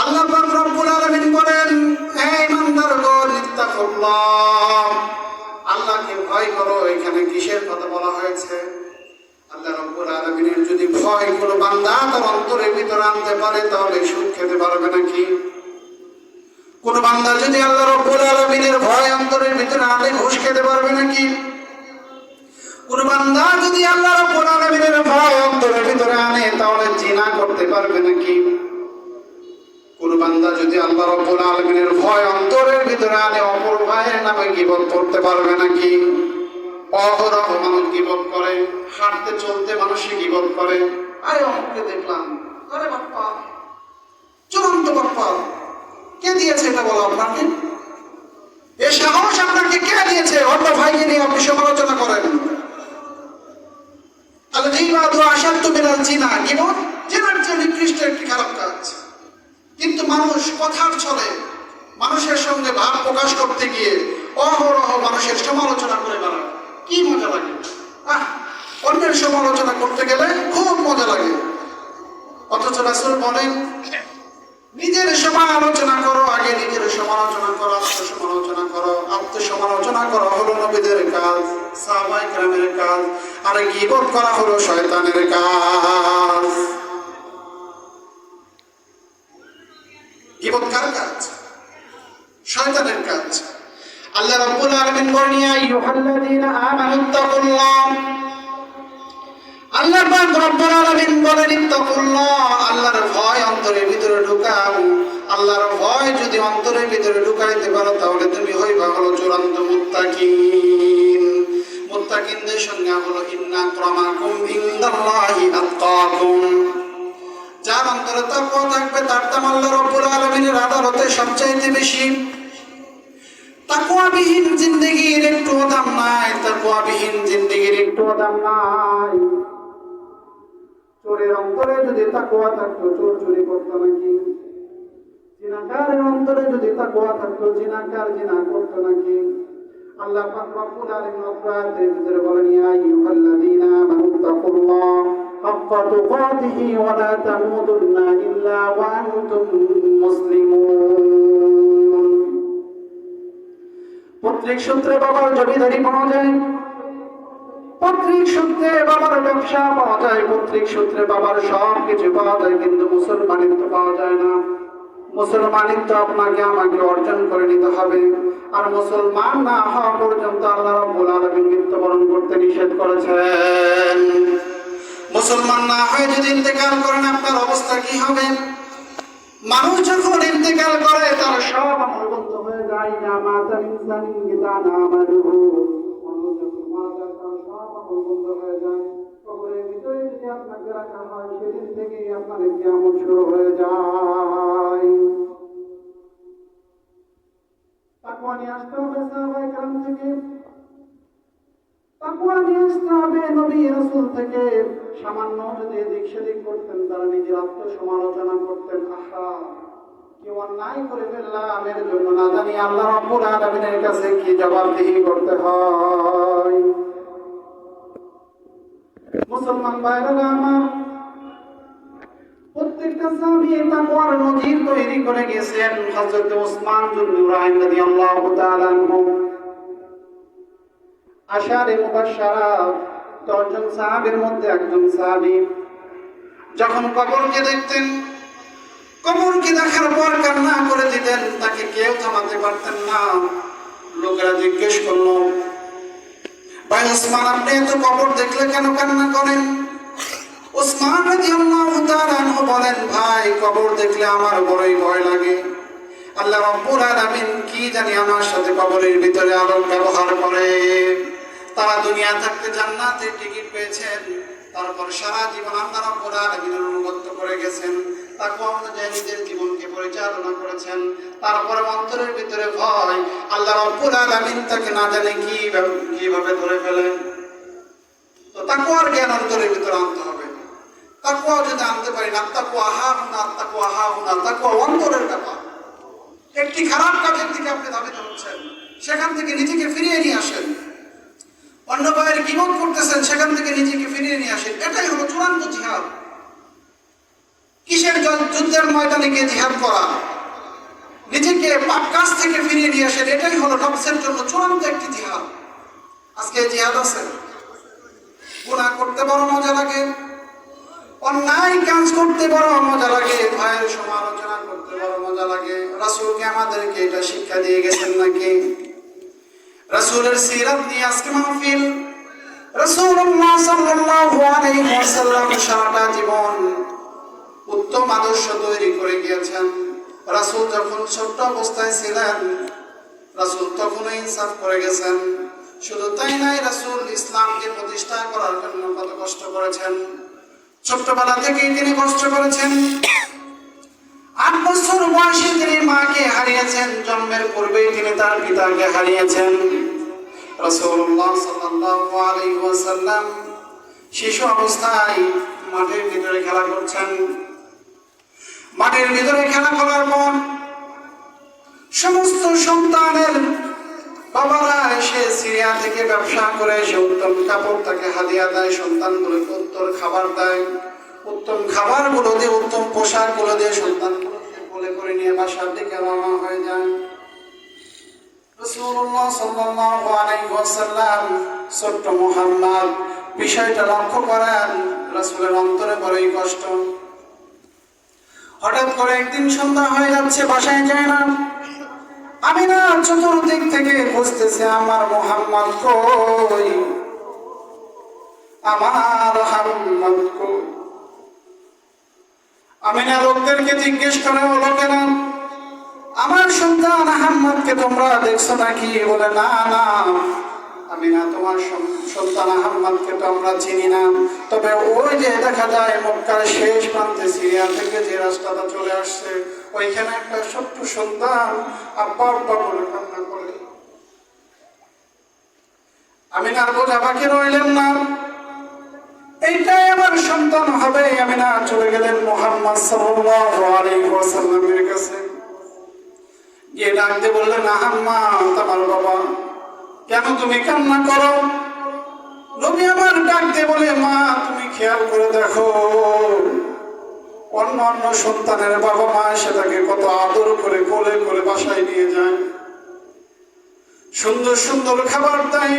আল্লাহ পাক রব্বুল আলামিন বলেন, হে ইমানদারগণ, ইত্তাকুল্লাহ, আল্লাহকে ভয় করো। এখানে কিসের কথা বলা হয়েছে? আল্লাহ রব্বুল আলামিনের যদি ভয় কোনো বান্দা তার অন্তরের ভিতরে আনতে পারে, তাহলে সুদ খেতে পারবে নাকি? কোন বান্দা যদি আল্লাহ রব্বুল আলামিনের ভয় অন্তরের ভিতরে আনে, ঘুষ খেতে পারবে নাকি? কোন বান্দা যদি আল্লাহ রব্বুল আলামিনের ভয় অন্তরের ভিতরে আনে, তাহলে জিনা করতে পারবে নাকি? কোন বান্দা যদি আল্লাহ রব্বুল আলামিনের ভয় অন্তরের ভিতরে আনে, অপর ভাইয়ের নামে গীবত করতে পারবে নাকি? অহরহ মানুষ গীবত করে, হাঁটতে চলতে মানুষই গীবত করে। আরে অমুককে দেখলাম, আরে বাপ্পা, চূড়ান্ত বাপ্পা, কে দিয়েছে এটা বলো আপনাকে? এ সাহস আপনাকে কে দিয়েছে অন্য ভাইকে নিয়ে আপনি সমালোচনা করেন? আল গীবাতু আশাদ্দু মিনাল জিনা, গীবত জিনার চেয়ে নিকৃষ্ট একটি খারাপ কাজ। কিন্তু মানুষ কথার ছলে মানুষের সঙ্গে ভাব প্রকাশ করতে গিয়ে অহরহ মানুষের সমালোচনা করে বেড়ায়। কি মজা লাগে! অন্যের সমালোচনা করতে গেলে খুব মজা লাগে। অথচ রাসূল বলেন, নিজের সমালোচনা করো, আগে নিজের সমালোচনা করো, আত্মসমালোচনা করো। আত্মসমালোচনা করা হলো নবীদের কাজ, সাহাবায়ে কেরামের কাজ, আর গীবত করা হলো শয়তানের কাজ। গীবত কার কাজ? শয়তানের কাজ। আল্লাহ রাব্বুল আলামিন বলেন, ইয়া আইয়ুহাল্লাযীনা আমানুত্তাকুল্লাহ, আল্লাহ পাক রব্বুল আলামিন বলেন, ইত্তাকুল্লাহ, আল্লাহর ভয় অন্তরের ভিতরে ঢুকাও। আল্লাহর ভয় যদি অন্তরের ভিতরে ঢুকাইতে পারো, তাহলে তুমি হইবা হলো চূড়ান্ত মুত্তাকিন। মুত্তাকিনদের সংজ্ঞা হলো, ইন্না আক্রামাকুম ইনদাল্লাহি আতকাকুম। যার অন্তরে তাকওয়া থাকবে, তার দাম আল্লাহ রাব্বুল আলামিনের আদালতে সবচাইতে বেশি। তাকওয়াবিহীন জিন্দেগির একটু দাম নাই, তাকওয়াবিহীন জিন্দেগির একটু দাম নাই। চোরের অন্তরে যদি তাকওয়া থাকতো, চোর চুরি করতো নাকি? জিনাকারের অন্তরে যদি তাকওয়া থাকতো, জিনাকার জিনা করতো নাকি? আল্লাহ পাক রব্বুল আলামিন আয়াতের ভিতরে বলেন, ইয়া আইয়ুহাল্লাযীনা আমানুত্তাকুল্লাহ হাক্কা তুকাতিহি ওয়া লা তামুতুন্না ইল্লা ওয়া আনতুম মুসলিমুন। পৈতৃক সূত্রে বাবার জমিদারি পাওয়া যায়, পৈতৃক সূত্রে বাবার ব্যবসা পাওয়া যায়, পৈতৃক সূত্রে বাবার সব কিছু পাওয়া যায়, কিন্তু মুসলমানিত্ব পাওয়া যায় না। মুসলমানিত্ব আপনাকে আমাকে অর্জন করে নিতে হবে। আর মুসলমান না হওয়া পর্যন্ত আল্লাহ রাব্বুল আলামিন মৃত্যুবরণ করতে নিষেধ করেছেন। মুসলমান না হয়ে যদি ইন্তেকাল করেন, আপনার অবস্থা কি হবে? মানুষ যখন ইন্তেকাল করে, তার সব আমল বন্ধ হয়ে যায়। না মাতা ইনসানিন গিদানা আমালুহু, মানুষ যখন মারা যায়, তার সব আমল বন্ধ হয়ে যায়। কবরের ভিতরে যদি আপনাকে রাখা হয়, সেদিন থেকেই আপনার কিয়ামত শুরু হয়ে যায়। তাকওয়া নিয়ে আসতে হবে সাহাবায়ে কেরাম থেকে, তাকওয়া নিয়ে আসতে হবে নবী রাসূল থেকে। সামান্য যদি এদিক সেদিক করতেন, তারা নিজের আত্মসমালোচনা করতেন, আহা কি অন্যায় করে ফেললাম, এর জন্য না জানি আল্লাহ রাব্বুল আলামিনের কাছে কি জবাবদিহি করতে হয়। মুসলমান ভাইরা আমার, প্রত্যেকটা সাহাবী তাকওয়ার নজির তৈরি করে গেছেন। হযরত ওসমান বিন নুরাইন রাদিয়াল্লাহু তাআলা আনহু, আশারে মুবাশশারা 10 জন সাহাবীর মধ্যে একজন সাহাবী, যখন কবরকে দেখতেন, কবরকে দেখার পর কান্না করে দিতেন, তাকে কেউ থামাতে পারতেন না। লোকেরা জিজ্ঞেস করলো, ভাই ওসমান, আপনি এত কবর দেখলে কেন কান্না করেন? ওসমান রাদিয়াল্লাহু তাআলা আনহু বলেন, ভাই কবর দেখলে আমার বড়ই ভয় লাগে। আল্লাহ রাব্বুল আলামিন কি জানি আমার সাথে কবরের ভিতরে আলোক ব্যবহার করে। তারা দুনিয়া থাকতে জান্নাতের টিকিট পেয়েছেন, তারপর সারা জীবন আল্লাহ রাব্বুল আলামিনের অনুগত করে গেছেন, তাকওয়া অনুযায়ী নিজের জীবনকে পরিচালনা করেছেন। তারপরে অন্তরের ভিতরে ভয়, আল্লাহ রাব্বুল আলামিন তাকে না জানে কিভাবে ধরে ফেলেন। তো তাকওয়ার জ্ঞান অন্তরের ভিতরে আনতে হবে। তাকওয়া যদি আনতে পারি না, তাকওয়া হাহুনা, তাকওয়া হাহুনা, তাকওয়া অন্তরের ব্যাপার। একটি খারাপ কাজের দিকে আপনি ধাবিত হচ্ছেন, সেখান থেকে নিজেকে ফিরিয়ে নিয়ে আসেন। অন্য ভাইয়ের গীবত করতেছেন, সেখান থেকে নিজেকে ফিরিয়ে নিয়ে আসেন। এটাই হলো চূড়ান্ত জিহাদ। কিসের যুদ্ধের ময়দানে গিয়ে জিহাদ করা, নিজেকে পাপ কাজ থেকে ফিরিয়ে নিয়ে আসেন, এটাই হলো নফসের জন্য চূড়ান্ত একটি জিহাদ। আজকে জিহাদ আছে। গুনাহ করতে বড় মজা লাগে, অন্যায় কাজ করতে বড় মজা লাগে, ভাইয়ের সমালোচনা করতে বড় মজা লাগে। রাসূলকে আমাদেরকে এটা শিক্ষা দিয়ে গেছেন নাকি? রাসূলের সিরাত নিয়ে আজকে মাহফিল। রাসূলুল্লাহ সাল্লাল্লাহু আলাইহি ওয়াসাল্লাম সারাটা জীবন উত্তম আদর্শ তৈরি করে গিয়েছেন। রাসূল যখন ছোট্ট অবস্থায় ছিলেন, রাসূল তখনই ইনসাফ করে গেছেন। শুধু তাই নয়, রাসূল ইসলামকে প্রতিষ্ঠা করার জন্য কত কষ্ট করেছেন। ছোট্টবেলা থেকেই তিনি কষ্ট করেছেন। 8 বছর বয়সে তিনি মাকে হারিয়েছেন, জন্মের পূর্বেই তিনি তার পিতাকে হারিয়েছেন। রাসূলুল্লাহ সাল্লাল্লাহু আলাইহি ওয়াসাল্লাম শিশু অবস্থায় মাঠের ভিতরে খেলা করছেন। মাঠের ভিতরে খেলা করার পর সমস্ত সন্তানের বাবারা এসে সিরিয়া থেকে ব্যবসা করে এসে উত্তম কাপড় তাকে হাদিয়া দেয়, সন্তানগুলোকে উত্তম খাবার দেয়। উত্তম খাবারগুলো দিয়ে, উত্তম পোশাকগুলো দিয়ে সন্তানগুলোকে কোলে করে নিয়ে বাসার দিকে রওনা হয়ে যায়। রাসূলুল্লাহ সাল্লাল্লাহু আলাইহি ওয়াসাল্লাম ছোট্ট মুহাম্মদ বিষয়টা লক্ষ্য করেন। রাসূলের অন্তরে বড়ই কষ্ট। হঠাৎ করে একদিন সন্ধ্যা হয়ে যাচ্ছে, বাসায় যায় না। আমিনা চতুর্দিক থেকে খুঁজতেছে, আমার মুহাম্মদ কই, আমার মুহাম্মদ কই। আমিনা লোকদেরকে জিজ্ঞেস করে, লোকেরা আমার সন্তান আহম্মদকে তোমরা দেখছো নাকি? বলে না না আমিনা, তোমার সন্তান আহম্মদকে তো আমরা চিনি না, তবে ওই যে দেখা যায় মক্কার শেষ প্রান্তে সিরিয়া থেকে যে রাস্তাটা চলে আসছে, ওইখানে একটা ছোট্ট সন্তান আব্বা আব্বা বলে কান্না করে। আমিনার বোঝা বাকি রইলেন না, এইটাই আমার সন্তান হবে। আমিনা চলে গেলেন মুহাম্মদ সাল্লাল্লাহু আলাইহি ওয়াসাল্লামের কাছে, গিয়ে ডাক দিয়ে বললেন, আহম্মদ আমার বাবা, কেন তুমি কান্না করো? নবী আমার ডাক দিয়ে বলে, মা তুমি খেয়াল করে দেখো, অন্য অন্য সন্তানের বাবা মা সেটাকে কত আদর করে কোলে করে বাসায় নিয়ে যায়, সুন্দর সুন্দর খাবার দেয়,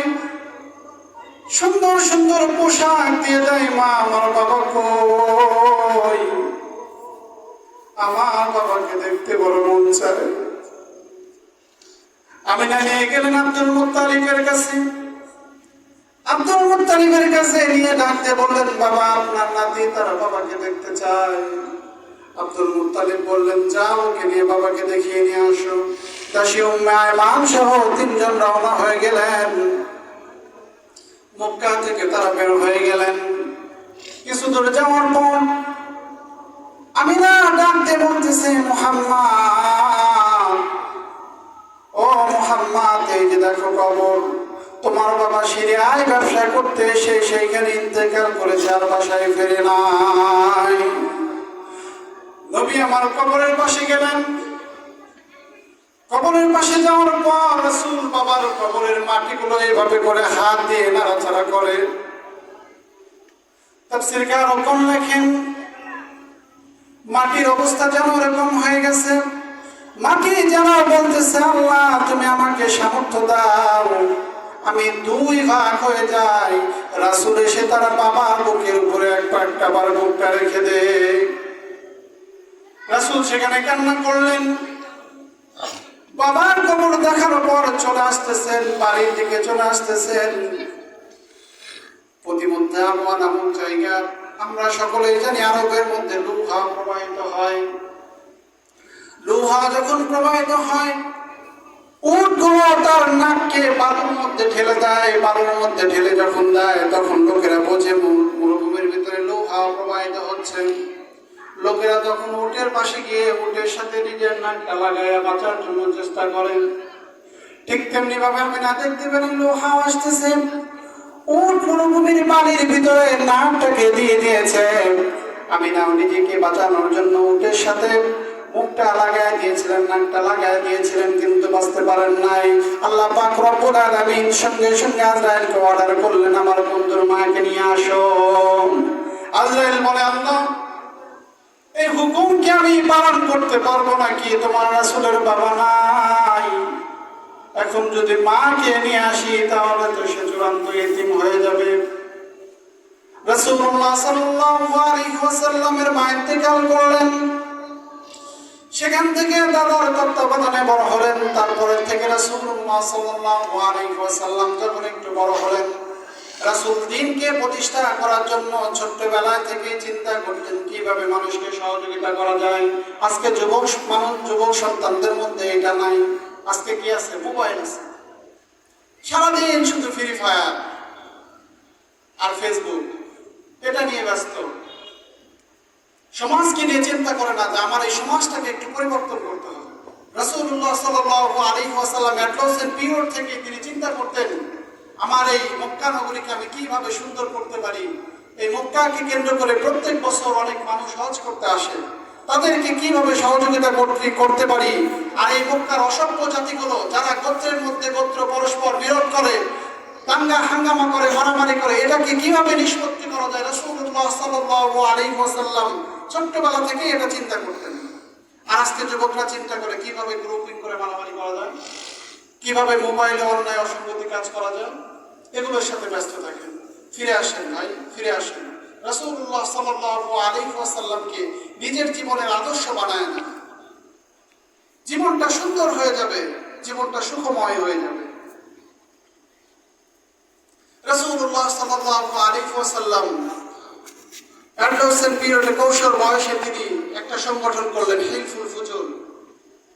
সুন্দর সুন্দর পোশাক দিয়ে দেয়। মা আমার বাবা কই? আমার বাবাকে দেখতে বড় মন চায়। আমিনা নিয়ে গেলেন আব্দুল মুত্তালিবের কাছে। আব্দুল মুত্তালিবের কাছে নিয়ে ডাকতে বললেন, বাবা আপনার নাতি তার বাবাকে দেখতে চায়। আব্দুল মুত্তালিব বললেন, যাও ওকে নিয়ে বাবাকে দেখিয়ে নিয়ে আসো। দাসী উম্মে আয়মান সহ 3 জন রওনা হয়ে গেলেন। মক্কা থেকে তারা বের হয়ে গেলেন। কিছু দূর যাওয়ার পর আমিনা ডাকতে বলতেছে, মুহাম্মদ, ও মুহাম্মদ, এই যে দেখো কবর, তোমার বাবা সিরিয়ায় ব্যবসা করতে এসে সেইখানে ইন্তেকাল করেছে, আর বাসায় ফিরে নাই। নবী আমার কবরের পাশে গেলেন। কবরের পাশে যাওয়ার পর রাসূল বাবার কবরের মাটিগুলো এইভাবে করে হাত দিয়ে নাড়াচাড়া করে। তাফসীরকার ওরকম লেখেন, মাটির অবস্থা যেন এরকম হয়ে গেছে, মাটি যেন বলতেছে, আল্লাহ তুমি আমাকে সামর্থ্য দাও, আমি 2 ভাগ হয়ে যাই। রাসূল এসে তার বাবার বুকের উপরে একটা বার বুকটা রেখে দে। রাসূল সেখানে কান্না করলেন। বাবার কবর দেখার পর চলে আসতেছেন, বাড়ির দিকে চলে আসতেছেন। প্রতিমধ্যে আবওয়া নামক জায়গা, আমরা সকলেই জানি আরবের মধ্যে লৌহা প্রবাহিত হয়। লৌহা যখন প্রবাহিত হয়, উটগুলো তার নাককে বালুর মধ্যে ঠেলে দেয়। বালুর মধ্যে ঠেলে যখন দেয়, তখন লোকেরা বোঝে মরুভূমির ভিতরে লৌহা প্রবাহিত হচ্ছে। লোকেরা তখন উটের পাশে গিয়ে উটের সাথে নিজের নাকটা লাগাইয়া বাঁচার জন্য চেষ্টা করেন। ঠিক তেমনি ভাবে আমি না দেখতে পেলেন লৌহা আসতেছে, উট মরুভূমির বালির ভিতরে নাকটাকে দিয়ে দিয়েছে। আমি না নিজেকে বাঁচানোর জন্য উটের সাথে মুখটা লাগায় দিয়েছিলেন, নাকটা লাগায় দিয়েছিলেন, কিন্তু বাঁচতে পারেন নাই। আল্লাহ পাক রব্বুল আলামিন সঙ্গে সঙ্গে আজরাইলকে অর্ডার করলেন, আমার বন্ধুর মাকে নিয়ে আসো। আজরাইল বলে, আল্লাহ এই হুকুমকে আমি পালন করতে পারবো নাকি? তোমার রাসূলের বাবা নাই, এখন যদি মাকে নিয়ে আসি তাহলে তো সে চূড়ান্ত ইতিম হয়ে যাবে। রাসূলুল্লাহ সাল্লাল্লাহু আলাইহি ওয়াসাল্লামের মা ইন্তেকাল করলেন, সেখান থেকে দাদার তত্ত্বাবধানে বড় হলেন। তারপরে থেকে রাসূলুল্লাহ সাল্লাল্লাহু আলাইহি ওয়াসাল্লাম যখন একটু বড় হলেন, রাসূল দ্বীনকে প্রতিষ্ঠা করার জন্য ছোট্টবেলা থেকে চিন্তা করতেন কিভাবে মানুষকে সহযোগিতা করা যায়। আজকে যুবক সন্তানদের মধ্যে এটা নাই। আজকে কি আছে? মোবাইল আছে, সারাদিন শুধু ফ্রি ফায়ার আর ফেসবুক, এটা নিয়ে ব্যস্ত। সমাজকে নিয়ে চিন্তা করে না যে আমার এই সমাজটাকে একটু পরিবর্তন করতে হবে। রাসূলুল্লাহ সাল্লাল্লাহু আলাইহি ওয়াসাল্লাম অ্যাডভান্সের পিরিয়ড থেকে তিনি চিন্তা করতেন আমার এই মক্কা নগরীকে আমি কিভাবে সুন্দর করতে পারি। এই মক্কাকে কেন্দ্র করে প্রত্যেক বছর অনেক মানুষ হজ করতে আসে, তাদেরকে কিভাবে সহযোগিতা করতে পারি। আর এই মক্কার অসভ্য জাতিগুলো যারা গোত্রের মধ্যে গোত্র পরস্পর বিরোধ করে, দাঙ্গা হাঙ্গামা করে, মারামারি করে, এটাকে কিভাবে নিষ্পত্তি করা যায়। রাসূলুল্লাহ সাল্লাল্লাহু আলাইহি ওয়াসাল্লাম ছোট্টবেলা থেকে এটা চিন্তা করতেন। আর আজকে যুবকরা চিন্তা করে কিভাবে গ্রুপিং করে মারামারি করা যায়, কিভাবে মোবাইলে অন্যায় অসঙ্গতি কাজ করা যায়, এগুলোর সাথে ব্যস্ত থাকেন। ফিরে আসেন ভাই, ফিরে আসেন। রাসূলুল্লাহ সাল্লাল্লাহু আলাইহি ওয়াসাল্লামকে নিজের জীবনের আদর্শ বানায় না, জীবনটা সুন্দর হয়ে যাবে, জীবনটা সুখময় হয়ে যাবে। রাসূলুল্লাহ সাল্লাল্লাহু আলাইহি ওয়াসাল্লাম অ্যাডভান্সের পিরিয়ডে কৈশোর বয়সে তিনি একটা সংগঠন করলেন, হিলফুল ফুজুল।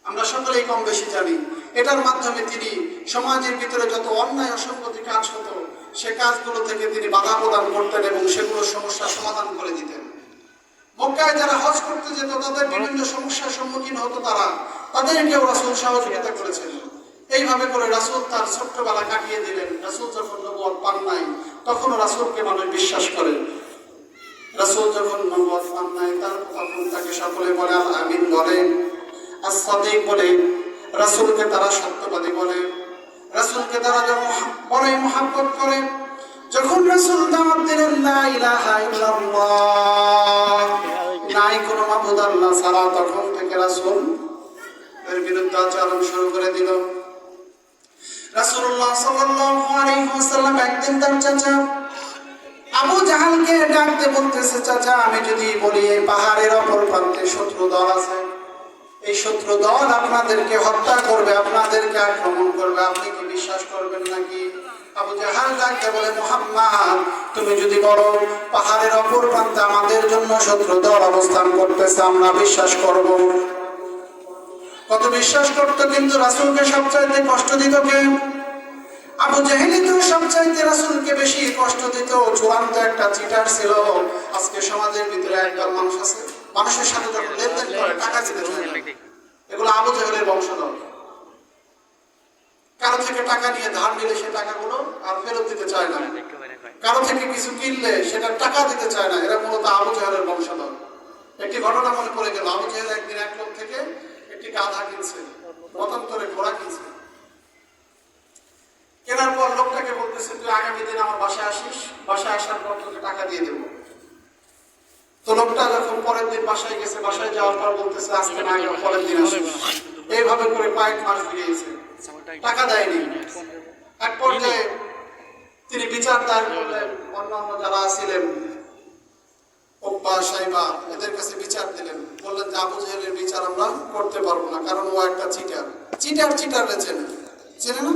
আমরা সকলেই কম বেশি জানি। এটার মাধ্যমে তিনি সমাজের ভিতরে যত অন্যায় অসঙ্গতি কাজ হতো সে কাজগুলো থেকে তিনি বাধা প্রদান করতেন এবং সেগুলোর সমস্যার সমাধান করে দিতেন। মক্কায় যারা হজ করতে যেত তাদের বিভিন্ন সমস্যার সম্মুখীন হতো, তাদেরকেও রাসূল সহযোগিতা করেছেন। এইভাবে করে রাসূল তার ছোট্টবেলা কাটিয়ে দিলেন। রাসূল যখন নবুয়ত পান নাই তখন রাসূলকে মানুষ বিশ্বাস করে। রাসূল যখন নবুয়ত পান নাই তখন তাকে সকলে বলে আল আমিন বলে, as-সাদিক বলে, রাসূলকে তারা সত্যবাদী বলে। রাসূলকে তারা যখন বড়ই মহব্বত করে, যখন রাসূল দাওয়াত দিলেন লা ইলাহা ইল্লাল্লাহ, নাই কোনো মাবুদ আল্লাহ ছাড়া, তখন থেকে রাসূল এর বিরুদ্ধে আচরণ শুরু করে দিল। রাসূলুল্লাহ সাল্লাল্লাহু আলাইহি ওয়াসাল্লাম একদিন তার চাচা আবু জাহালকে ডাকতে বলতেছে, চাচা আমি যদি বলি এই পাহাড়ের অপর প্রান্তে শত্রু দল আছে, এই শত্রু দল আপনাদেরকে হত্যা করবে, আপনাদেরকে আক্রমণ করবে, আপনি কি বিশ্বাস করবেন নাকি? আবু জাহাল ডাকতে বলে, মুহাম্মদ তুমি যদি বলো পাহাড়ের অপর প্রান্তে আমাদের জন্য শত্রু দল অবস্থান করতেছে, আমরা বিশ্বাস করব। কত বিশ্বাস করতো, কিন্তু রাসূলকে সবচাইতে কষ্ট দিত কে? আবু জাহেলই তো সবচাইতে রাসূলকে বেশি কষ্ট দিত। চূড়ান্ত একটা চিটার ছিল। আজকে সমাজের ভিতরে একদল মানুষ আছে, মানুষের সাথে যখন লেনদেন করে টাকা দিতে চায় না, এগুলো আবু জাহেলের বংশধর। কারো থেকে টাকা নিয়ে ধার নিলে সে টাকাগুলো আর ফেরত দিতে চায় না, কারো থেকে কিছু কিনলে সেটা টাকা দিতে চায় না, এরা মূলত আবু জাহেলের বংশধর। একটি ঘটনা মনে পড়ে গেল। আবু জাহেল একদিন এক লোক থেকে একটি গাধা কিনছে, মতান্তরে ঘোড়া কিনছে। কেনার পর লোকটাকে বলতেছে, তুই আগামী দিন আমার বাসায় আসিস, বাসায় আসার পর তোকে টাকা দিয়ে দেবো। তো লোকটা যখন পরের দিন বাসায় গেছে, বাসায় যাওয়ার পর বলতেছে আজকে না গেলে পরের দিন আসিস। এইভাবে করে কয়েক মাস ফিরিয়েছে, টাকা দেয়নি। এক পর্যায়ে তিনি বিচার দায়ের করলেন, অন্যান্য যারা ছিলেন ওব্বা সাইবা এদের কাছে বিচার দিলেন। বললেন যে আবু জাহেলের বিচার আমরা করতে পারবো না, কারণ ও একটা চিটার চেনে না।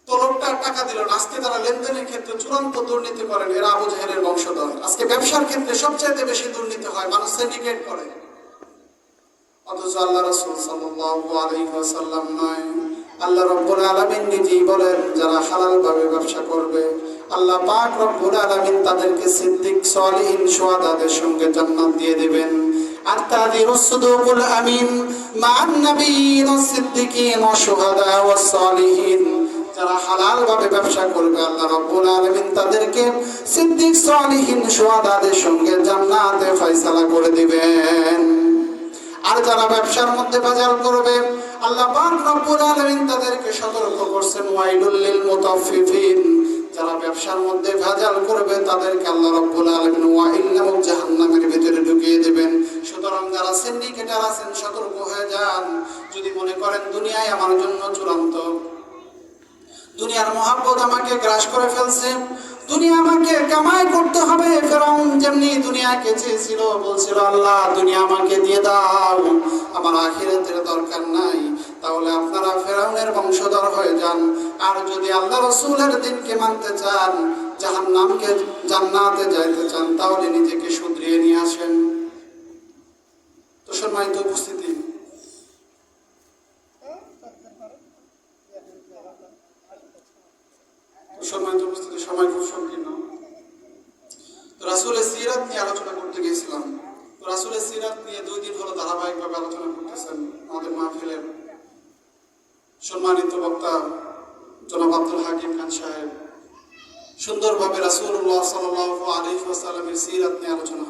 তো লোকটা টাকা দিল না। আজকে তারা লেনদেনের ক্ষেত্রে চূড়ান্ত দুর্নীতি করেন, এরা আবু জাহেলের বংশধর। আজকে ব্যবসার ক্ষেত্রে সবচাইতে বেশি দুর্নীতি হয়, মানুষ সিন্ডিকেট করে। অথচ আল্লাহ রাসূল সাল্লাল্লাহু আলাইহি ওয়াসাল্লাম নয়, আল্লাহ রাব্বুল আলামিন নিজেই বলেন যারা হালাল ভাবে ব্যবসা করবে আল্লাহ পাক রব্বুল আলামিন তাদেরকে সিদ্দিক, সালিহিন, শুহাদাদের সঙ্গে জান্নাত দিয়ে দিবেন। আত-তাজিরুস সুদুকুল আমিন মা'আন নাবিয়্যিন ওয়াস সিদ্দিকিন ওয়াশ শুহাদা ওয়াস সালিহিন। যারা হালাল ভাবে ব্যবসা করবে আল্লাহ রাব্বুল আলামিন তাদেরকে সিদ্দিক, সালিহিন, শুহাদাদের সঙ্গে জান্নাতে ফয়সালা করে দিবেন। আর যারা ব্যবসার মধ্যে বাজার করবে আল্লাহ পাক রব্বুল আলামিন তাদেরকে সতর্ক করছেন, ওয়াইলুল লিল মুতাফফিফিন। যারা ব্যবসার মধ্যে ভেজাল করবে তাদেরকে আল্লাহ রাব্বুল আলামিন ওয়াইল নামক জাহান্নামের ভিতরে ঢুকিয়ে দেবেন। সুতরাং যারা সিন্ডিকেটার আছেন সতর্ক হয়ে যান। যদি মনে করেন দুনিয়ায় আমার জন্য চূড়ান্ত, দুনিয়ার মহাব্বত আমাকে গ্রাস করে ফেলছে, দুনিয়া আমাকে কামাই করতে হবে, ফেরাউন যেমনি দুনিয়াকে চেয়েছিল, বলছিল আল্লাহ দুনিয়া আমাকে দিয়ে দাও, আমার আখিরাতের দরকার নাই, তাহলে আপনারা ফেরাউনের বংশধর হয়ে যান। আর যদি আল্লাহ রাসূলের দিনকে মানতে চান, জাহান্নামকে জান্নাতে যাইতে চান, তাহলে নিজেকে শুধরিয়ে নিয়ে আসেন। তো সম্মানিত উপস্থিতি, সময় খুব সংকীর্ণ। রাসূলের সিরাত নিয়ে আলোচনা করতে গিয়েছিলাম। রাসূলের সিরাত নিয়ে 2 দিন হলো ধারাবাহিকভাবে আলোচনা করতেছেন আমাদের মাহফিলের সম্মানিত বক্তা জনাব আব্দুল হাকিম খান সাহেব। সুন্দরভাবে রাসূলুল্লাহ সাল্লাল্লাহু আলাইহি ওয়াসাল্লামের সিরাত নিয়ে আলোচনা